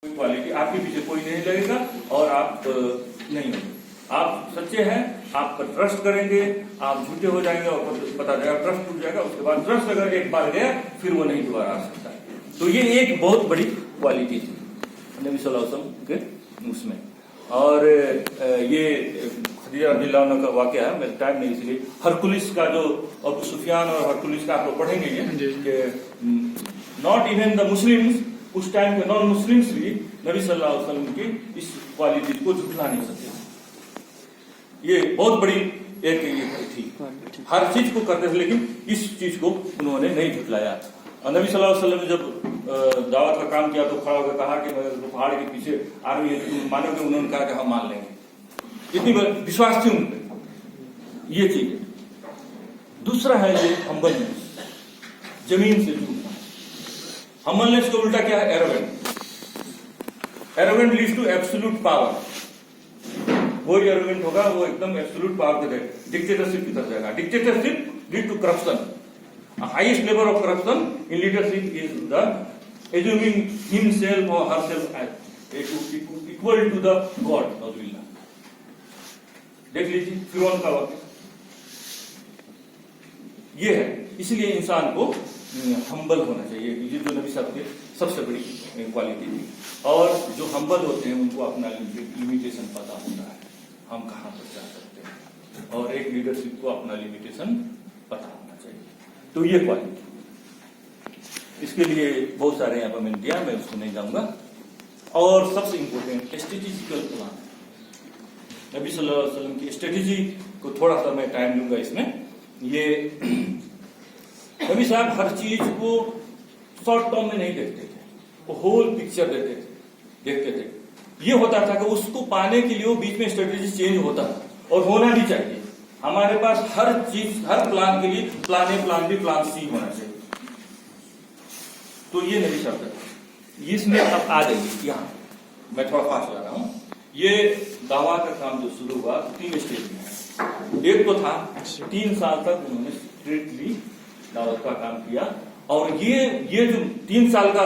Quality आपके पीछे कोई नहीं लगेगा और आप नहीं होंगे। आप सच्चे हैं, आप पर ट्रस्ट करेंगे, आप झूठे हो जाएंगे और पता जाएगा ट्रस्ट टूट जाएगा। उसके बाद ट्रस्ट अगर एक बार गया फिर वो नहीं दोबारा आ सकता है। तो ये एक बहुत बड़ी क्वालिटी थी नबी सल्लल्लाहु अलैहि वसल्लम के उसमें। और ये खदीजा रज़ियल्लाहु अन्हा का वाकया है, मेरे टाइम नहीं इसलिए हरकुलिस का जो अबू सुफियान और हरकुलिस का आप लोग पढ़ेंगे ये नॉट इवन द मुस्लिम्स, उस टाइम के नॉन मुस्लिम्स भी नबी सल्लल्लाहु अलैहि वसल्लम की इस क्वालिटी को झुठला नहीं सकते। ये बहुत बड़ी एक ये थी, हर चीज को करते थे लेकिन इस चीज को उन्होंने नहीं झुठलाया। और नबी सल्लल्लाहु अलैहि वसल्लम ने जब दावत का काम किया तो खड़ा होकर कहा कि मैं पहाड़ के पीछे आर्मी है, तुम मानोगे? उन्होंने कहा कि हम मान लेंगे। इतनी विश्वास थी उन पे। ये चीज है। दूसरा है ये हम्बलनेस, जमीन से जुड़ना। हम्बलनेस का उल्टा क्या है? Arrogant. Arrogant leads to absolute power. वो एरोगेंट होगा वो एकदम एब्सोल्यूट पावर पे डिक्टेटरशिप की तरफ जाएगा। Dictatorship lead to corruption. Highest level of corruption in leadership is the assuming himself or herself as equal to the God। देख लीजिए फिरौन का वाक्य ये है। इसलिए इंसान को हम्बल होना चाहिए, ये जो नबी साहब की सबसे बड़ी क्वालिटी थी। और जो हम्बल होते हैं उनको अपना लिमिटेशन पता होता है, हम कहाँ पर जा सकते हैं, और एक लीडरशिप को अपना लिमिटेशन पता होना चाहिए। तो ये क्वालिटी, इसके लिए बहुत सारे यहाँ पर मैंने दिया, मैं उसको नहीं जाऊंगा। और सबसे इंपॉर्टेंट स्ट्रेटेजिकल प्लान। नबी सल्लल्लाहु अलैहि वसल्लम की स्ट्रेटेजी को थोड़ा सा मैं टाइम लूंगा इसमें। ये नबी साहब हर चीज को शॉर्ट टर्म में नहीं देखते थे, वो होल पिक्चर देखते थे। ये होता था कि उसको पाने के लिए वो बीच में स्ट्रेटेजी चेंज होता था, और होना भी चाहिए। हमारे पास हर चीज, हर प्लान के लिए plan A, plan B, plan C होना चाहिए। तो ये नबी साहब था। इसमें अब आ जाइए, यहाँ मैं थोड़ा फास्ट जा रहा हूं। ये दावा का काम जो शुरू हुआ 3 स्टेज में है। एक तो था 3 साल तक उन्होंने स्ट्रिक्टली दावत का काम किया, और ये जो 3 साल का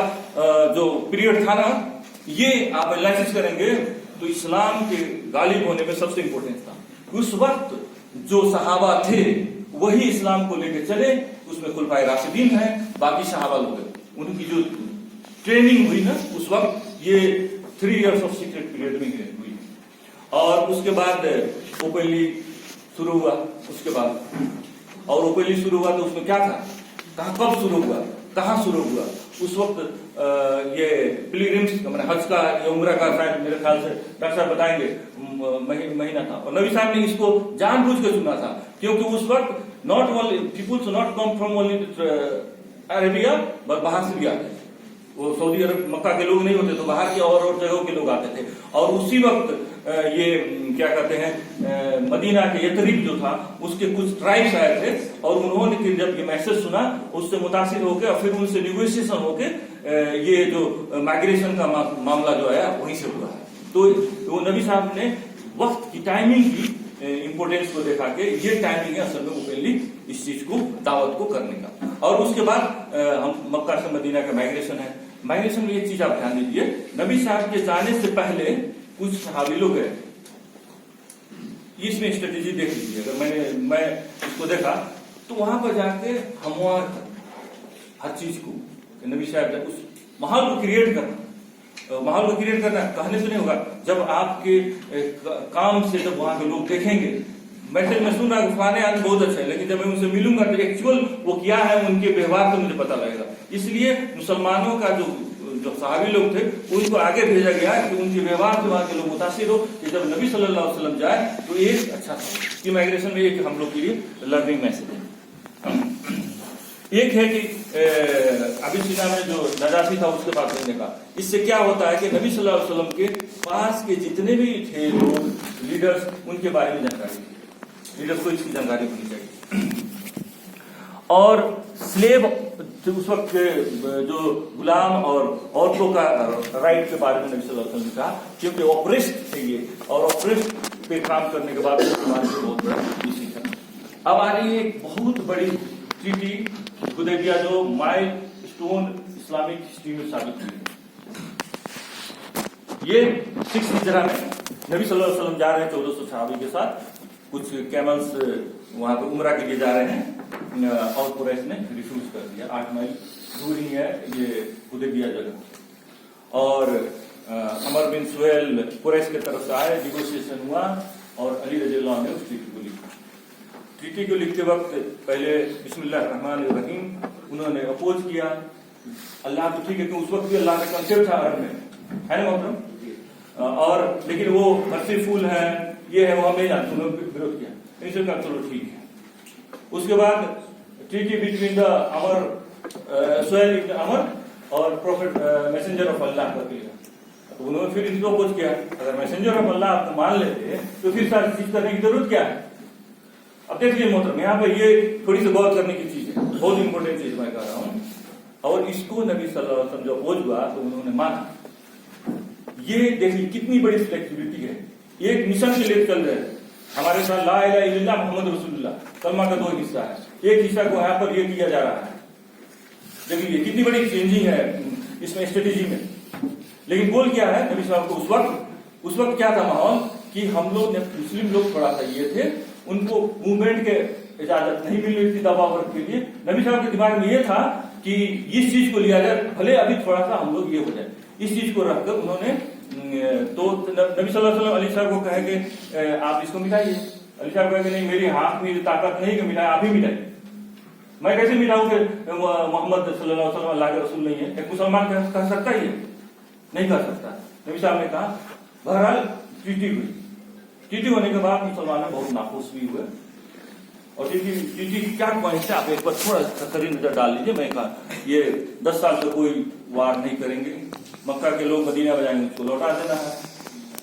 जो पीरियड था ना, ये आप एनालिसिस करेंगे तो इस्लाम के गालिब होने में सबसे इंपॉर्टेंट था। उस वक्त जो सहाबा थे वही इस्लाम को लेकर चले, उसमें खुलफाए राशिदीन है, बाकी सहाबा लोग, उनकी जो ट्रेनिंग हुई ना उस वक्त, ये 3 इयर्स ऑफ सीक्रेट पीरियड में हुई। और उसके बाद ओपनली शुरू हुआ, उसके बाद और ओपनली शुरू हुआ तो उसमें क्या था, कहाँ कब शुरू हुआ, कहाँ शुरू हुआ? उस वक्त ये पिलग्रिम्स मैंने हज का या उम्रा का शायद मेरे ख्याल से डॉक्टर साहब बताएंगे महीना था। और नबी साहब ने इसको जानबूझ के चुना था, क्योंकि उस वक्त not only peoples not come from only Arabia, but बाहर से भी आते थे। वो सऊदी अरब मक्का के लोग नहीं होते, तो बाहर के और जगहों के लोग आते थे। और उसी वक्त ये क्या कहते हैं, मदीना के यथरिब जो था उसके कुछ ट्राइब्स आए थे, और उन्होंने जब ये मैसेज सुना उससे मुतासिर होकर और फिर उनसे निगोशिएशन होकर ये जो माइग्रेशन का मामला जो आया वहीं से हुआ है। तो नबी साहब ने वक्त की, टाइमिंग की इंपोर्टेंस को देखा कि ये टाइमिंग है असल में ओपनली इस चीज को, दावत को करने का। और उसके बाद हम मक्का से मदीना का माइग्रेशन है। माइग्रेशन में एक चीज आप ध्यान दीजिए, नबी साहब के जाने से पहले कुछ सहाबी लोग गए। इसमें स्ट्रेटेजी देख लीजिए, अगर मैं इसको देखा तो वहां पर जाके हमवार हर चीज को, नबी साहब उस माहौल को क्रिएट करना, माहौल को क्रिएट करना कहने से नहीं होगा। जब आपके काम से जब वहां के लोग देखेंगे, मैसेज में सुन रहा फलाने आदमी बहुत अच्छा है, लेकिन जब मैं उनसे मिलूंगा तो एक्चुअल वो क्या है, उनके व्यवहार से मुझे पता लगेगा। इसलिए मुसलमानों का जो सहाबी लोग थे उनको आगे भेजा गया कि उनके व्यवहार से वहां के लोग मुतासिर हो, कि जब नबी सल्लल्लाहु अलैहि वसल्लम जाए तो एक अच्छा था। कि माइग्रेशन में एक हम लोग के लिए लर्निंग मैसेज है। एक है कि अबिसीना में जो नजाशी था उसके पास रहने का, इससे क्या होता है कि नबी सल्लल्लाहु अलैहि वसल्लम के पास के जितने भी थे लोग, लीडर्स, उनके बारे में जानकारी थी। लीडर्स को इसकी जानकारी होनी चाहिए। और स्लेव उस वक्त जो गुलाम और औरतों का राइट के बारे में नबी सल्लल्लाहु अलैहि वसल्लम ने कहा, क्योंकि ऑपरेस्ट थे ये, और ऑपरेस्ट पे काम करने के बाद बहुत बड़ा इसी था। अब आ रही है एक बहुत बड़ी ट्रीटी हुदैबिया, जो माइलस्टोन इस्लामिक हिस्ट्री में साबित हुई। ये 6 हिजरा में नबी सल्लल्लाहु अलैहि वसल्लम जा रहे हैं 1400 सहाबी के साथ, कुछ कैमल्स वहां पे उम्रा के लिए जा रहे हैं और कुरैश ने रिफ्यूज कर दिया। 8 माइल दूर ही है ये हुदैबिया जगह। और अमर बिन सुहेल कुरैश की तरफ से आए, निगोशिएशन हुआ और अली रज़ियल्लाहु अन्हु ने उस ट्रीटी को लिखा। ट्रीटी को लिखते वक्त पहले बिस्मिल्लाह रहमान रहीम उन्होंने अपोज किया। अल्लाह तो ठीक है कि उस वक्त भी अल्लाह का कंसेप्ट था अरब में, है ना मोहतरम, और लेकिन वो मर्सीफुल है, ये है, वो हम नहीं जानते, उन्होंने विरोध किया। इनसे कहा चलो ठीक है। उसके बाद ट्रीटी बिटवीन द अमर सुहेल इब्न अमर और प्रोफेट मैसेंजर ऑफ अल्लाह का किया। तो उन्होंने फिर इनको अपोज किया, अगर मैसेंजर ऑफ अल्लाह आपको मान लेते तो फिर सारी चीज करने की जरूरत क्या है। अब देख लीजिए मोहतरम, यहाँ पे ये थोड़ी सी गौर करने की चीज है, बहुत इंपॉर्टेंट चीज मैं कह रहा हूँ। और इसको नबी सल्लल्लाहु अलैहि वसल्लम जो अपोज हुआ तो उन्होंने माना। ये देखिए कितनी बड़ी फ्लेक्सिबिलिटी है। एक मिशन के लिए चल रहे हैं, हमारे साथ ला इलाहा इल्लल्लाह मोहम्मद रसूलुल्लाह कलमा का 2 हिस्सा है, एक हिस्सा को यहाँ पर ये किया जा रहा है। देखिए कितनी बड़ी चेंजिंग है इसमें स्ट्रेटेजी में। लेकिन गोल क्या है नबी साहब को उस वक्त क्या था माहौल कि हम लोग मुस्लिम लोग थोड़ा सा ये थे, उनको मूवमेंट के इजाजत नहीं मिल रही थी दबाव वर्ग के लिए। नबी साहब के दिमाग में ये था कि इस चीज को लिया जाए, भले अभी थोड़ा सा हम लोग ये हो जाए, इस चीज को रखकर उन्होंने तो नबी सल्लल्लाहु अलैहि वसल्लम अली साहब को कहे कि आप इसको मिटाइए। अली साहब कहे कि नहीं, मेरी हाथ में ताकत नहीं कि मिटाए, आप ही मिटाइए। मैं कैसे मिटाऊं कि मोहम्मद सल्लल्लाहु अलैहि वसल्लम अल्लाह के रसूल नहीं है। एक मुसलमान कह सकता ही है, नहीं कर सकता। नबी साहब ने कहा, बहरहाल ट्रीटी हुई। ट्रीटी होने के बाद मुसलमान बहुत नाखुश भी हुए। और ट्रीटी की क्या पॉइंट है आप एक बार थोड़ा खरी नजर डाल लीजिए। मैं कहा ये 10 साल से कोई वार नहीं करेंगे, मक्का के लोग मदीना बजाएंगे उसको लौटा देना है,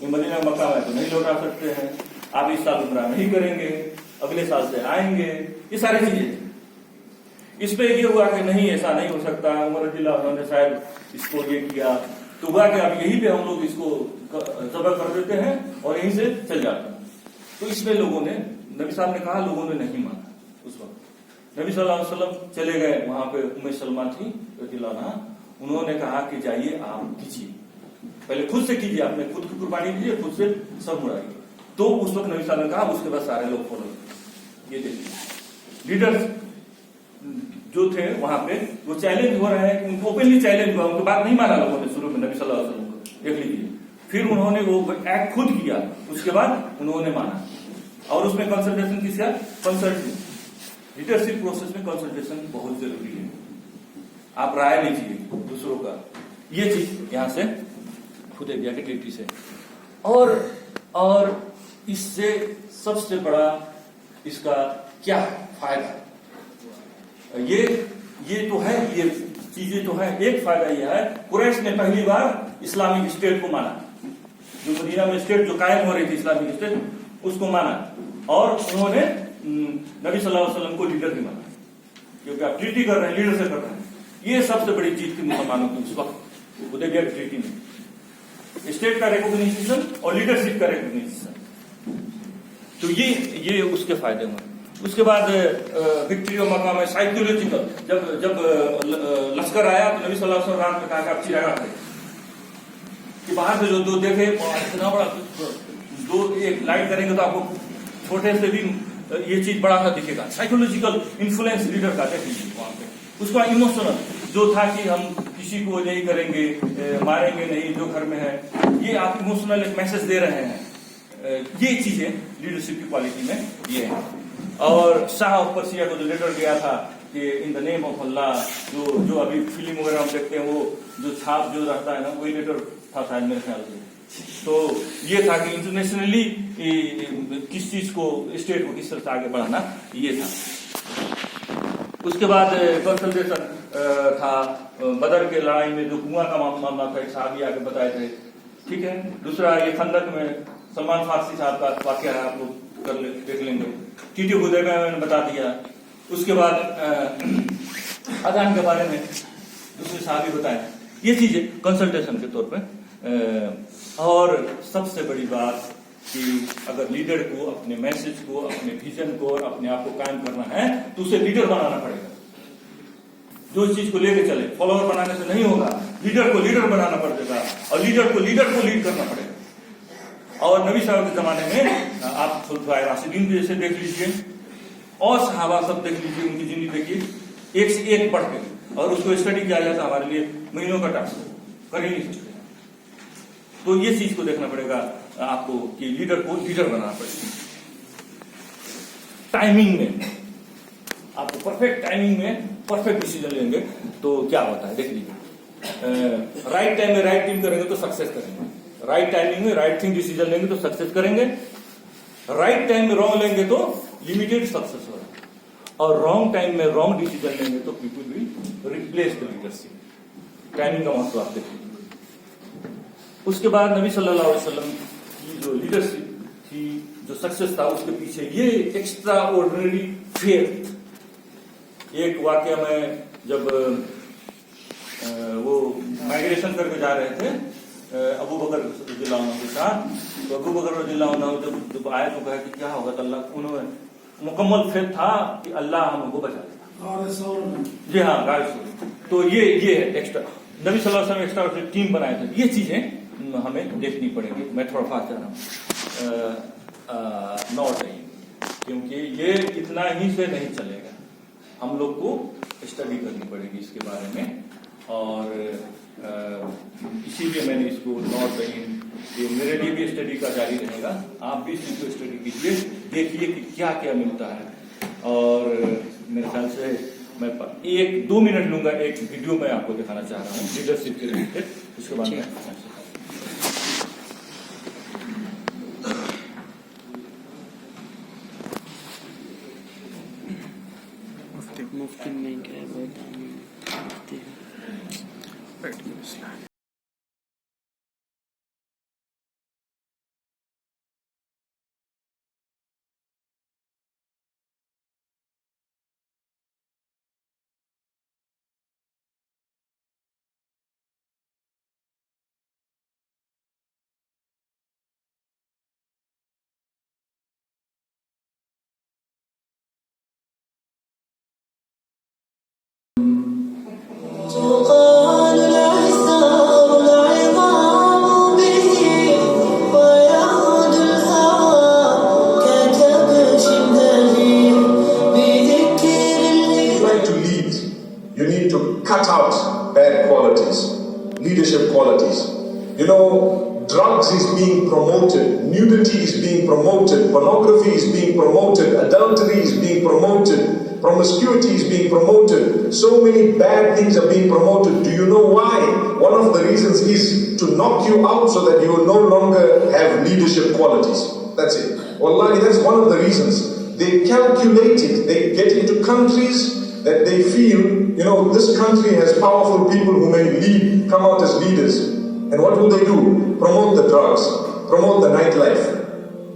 ये मदीना मक्का में तो नहीं लौटा सकते हैं, आप इस साल उम्रा नहीं करेंगे, अगले साल से आएंगे, ये सारी चीजें। इस पे ये हुआ कि नहीं ऐसा नहीं हो सकता, उमर रज़ियल्लाहु अन्हु ने शायद इसको ये किया, तो हुआ कि अब यहीं पे हम लोग इसको जबर कर देते हैं और यहीं से चल जाते हैं। तो इसमें लोगों ने, नबी साहब ने कहा, लोगों ने नहीं माना। उस वक्त नबी सल्लल्लाहु अलैहि वसल्लम चले गए, वहां पे उम्मे सलमा थी रज़ियल्लाहु अन्हा, उन्होंने कहा कि जाइए आप कीजिए, पहले खुद से कीजिए, आपने खुद की कुर्बानी दीजिए, खुद से सब मुड़ाइए। तो उस वक्त नबी साहब ने कहा, उसके बाद सारे लोग फॉलो। ये देखिए लीडर्स जो थे वहां पे वो चैलेंज हो रहे हैं, उनको ओपनली चैलेंज हुआ, उनकी बात नहीं माना लोगों ने शुरू में नबी सल्लल्लाहु अलैहि वसल्लम को, देख लीजिए। फिर उन्होंने वो एक्ट खुद किया, उसके बाद उन्होंने माना। और उसमें कंसल्टेशन किसका, कंसल्टिंग लीडरशिप प्रोसेस में कंसल्टेशन बहुत जरूरी है। आप राय लीजिए दूसरों का, ये चीज यहां से हुदैबिया की ट्रीटी से। और इससे सबसे बड़ा इसका क्या फायदा, ये तो है, ये चीजें तो है। एक फायदा यह है, कुरैश ने पहली बार इस्लामिक स्टेट को माना, जो मदीना में स्टेट जो कायम हो रही थी इस्लामिक स्टेट, उसको माना। और उन्होंने नबी सल्लल्लाहु अलैहि वसल्लम को लीडर भी माना, क्योंकि आप ट्रीटी कर रहे हैं, लीडर से कर रहे हैं। ये सबसे बड़ी जीत थी मुसलमानों की उस वक्त हुदैबिया की ट्रीटी में, स्टेट का रिकॉग्निशन और लीडरशिप का रिकॉग्निशन। तो ये उसके फायदे हुए। उसके बाद विक्ट्री ऑफ मक्का में साइकोलॉजिकल, जब लश्कर आया तो नबी सल्लल्लाहु अलैहि वसल्लम रात में कहा कि आप चिरागा करें कि बाहर से जो देखे इतना बड़ा, एक लाइट करेंगे तो आपको छोटे से भी ये चीज बड़ा सा दिखेगा। साइकोलॉजिकल इन्फ्लुएंस लीडर का देखिए वहां पे। उसका इमोशनल जो था कि हम किसी को नहीं करेंगे, मारेंगे नहीं जो घर में है, ये आप इमोशनल एक मैसेज दे रहे हैं। ये चीजें लीडरशिप की क्वालिटी में ये है। और शाह ऑफ पर्सिया को जो लेटर गया था कि इन द नेम ऑफ अल्लाह, जो अभी फिल्म वगैरह हम देखते हैं, वो जो छाप जो रहता है ना, वही लेटर था शायद मेरे ख्याल से। तो ये था कि इंटरनेशनली किस चीज को, स्टेट को किस तरह से आगे बढ़ाना, ये था। उसके बाद कंसल्टेशन था बदर के लड़ाई में जो कुआं का मामला था, एक साहब आके बताए थे, ठीक है। दूसरा ये खंदक में सलमान फारसी साहब का वाकया है, आप लोग देख लेंगे। ट्रीटी हुदैबिया में मैंने बता दिया। उसके बाद अजान के बारे में दूसरे साहब बताए, ये चीजें कंसल्टेशन के तौर पे। और सबसे बड़ी बात कि अगर लीडर को अपने मैसेज को, अपने विजन को और अपने आप को कायम करना है तो उसे लीडर बनाना पड़ेगा। जो इस चीज को लेके चले। फॉलोअर बनाने से नहीं होगा, लीडर को लीडर बनाना पड़ेगा और लीडर को लीड करना पड़ेगा। और नबी साहब के जमाने में आप खुलफाए राशिदीन भी जैसे देख लीजिए और सहाबा सब देख लीजिए, उनकी जिंदगी देखिए, एक से एक बढ़ के, और उसको स्टडी किया जाता हमारे लिए महीनों का टास्क, कर ही नहीं सकते। तो ये चीज को देखना पड़ेगा आपको कि लीडर को लीडर बनाना पड़ेगा। टाइमिंग में आपको परफेक्ट टाइमिंग में परफेक्ट डिसीजन लेंगे तो क्या होता है देख लीजिए। राइट टाइम में राइट थिंग करेंगे तो सक्सेस करेंगे, राइट टाइमिंग में राइट थिंग डिसीजन लेंगे तो सक्सेस करेंगे, राइट टाइम में रॉन्ग लेंगे तो लिमिटेड सक्सेस होगा, और रॉन्ग टाइम में रॉन्ग डिसीजन लेंगे तो people will replace the leadership. Timing का महत्व आप देखिए। उसके बाद नबी सल्लल्लाहु अलैहि वसल्लम की जो लीडरशिप थी, जो सक्सेस था, उसके पीछे ये एक्स्ट्रा ऑर्डिनरी फेथ। एक वाकया में जब वो माइग्रेशन करके जा रहे थे अबू बकर रज़ियल्लाहु अन्हु के साथ, तो अबू बकर रज़ियल्लाहु अन्हु जब आए तो कहा कि क्या होगा, तो अल्लाह, उन्होंने मुकम्मल फेथ था कि अल्लाह हमको बचा लेगा। जी हाँ, गाइस। तो ये है एक्स्ट्रा, नबी सल्लल्लाहु अलैहि वसल्लम एक्स्ट्रा टीम बनाए थे। ये चीजें हमें देखनी पड़ेगी। मैं थोड़ा फास्ट जा रहा हूँ, नॉट नहीं, क्योंकि ये इतना ही से नहीं चलेगा, हम लोग को स्टडी करनी पड़ेगी इसके बारे में। और इसीलिए मैंने इसको नॉट नहीं, ये मेरे लिए भी स्टडी का जारी रहेगा, आप भी इसको स्टडी कीजिए, देखिए कि क्या क्या मिलता है। और मेरे ख्याल से मैं 1-2 मिनट लूंगा, एक वीडियो मैं आपको दिखाना चाह रहा हूँ लीडरशिप के रिलेटेड, उसके बाद में मुफ्ती नहीं कह cut out bad qualities, leadership qualities. You know, drugs is being promoted, nudity is being promoted, pornography is being promoted, adultery is being promoted, promiscuity is being promoted. So many bad things are being promoted. Do you know why? One of the reasons is to knock you out so that you will no longer have leadership qualities. That's it. Wallahi, that's one of the reasons. They calculate it. They get into countries that they feel, you know, this country has powerful people who may come out as leaders. And what will they do? Promote the drugs, promote the nightlife.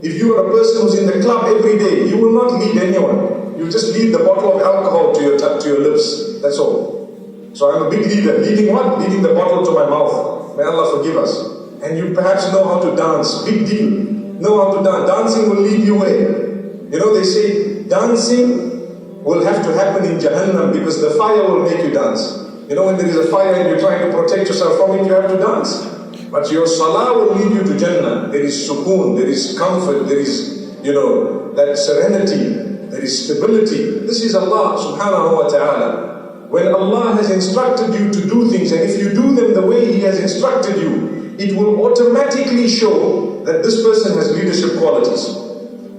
If you are a person who's in the club every day, you will not lead anyone. You just lead the bottle of alcohol to your lips. That's all. So I'm a big leader. Leading what? Leading the bottle to my mouth. May Allah forgive us. And you perhaps know how to dance. Big deal. Know how to dance. Dancing will lead you where? You know, they say dancing will have to happen in Jahannam because the fire will make you dance. You know, when there is a fire and you're trying to protect yourself from it, you have to dance. But your salah will lead you to Jannah. There is sukoon, there is comfort, there is, you know, that serenity, there is stability. This is Allah subhanahu wa ta'ala. When Allah has instructed you to do things, and if you do them the way He has instructed you, it will automatically show that this person has leadership qualities.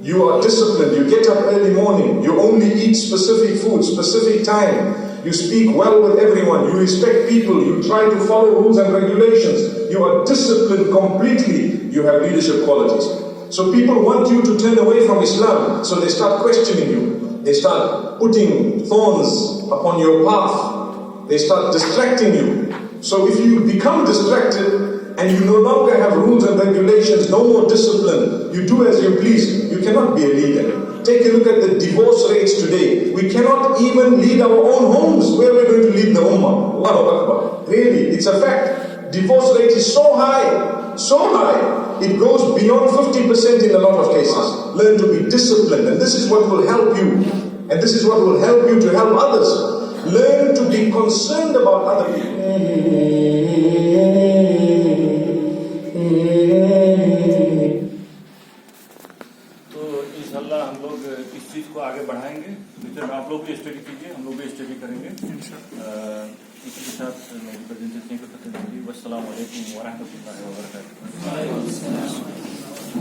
You are disciplined, you get up early morning, you only eat specific food, specific time, you speak well with everyone, you respect people, you try to follow rules and regulations, you are disciplined completely, you have leadership qualities. So people want you to turn away from Islam, so they start questioning you, they start putting thorns upon your path, they start distracting you. So if you become distracted, and you no longer have rules and regulations, no more discipline, you do as you please, you cannot be a leader. Take a look at the divorce rates today. We cannot even lead our own homes. Where are we going to lead the ummah? Allahu Akbar. Really, it's a fact. Divorce rate is so high, it goes beyond 50% in a lot of cases. Learn to be disciplined, and this is what will help you. And this is what will help you to help others. Learn to be concerned about other people. تو انشاءاللہ ہم لوگ اس چیز کو آگے بڑھائیں گے. Future میں آپ لوگ بھی اسٹڈی کیجیے, ہم لوگ بھی اسٹڈی کریں گے. اسی کے ساتھ میری پریزنٹیشن کو ختم ہوگی. والسلام علیکم ورحمۃ اللہ وبرکاتہ.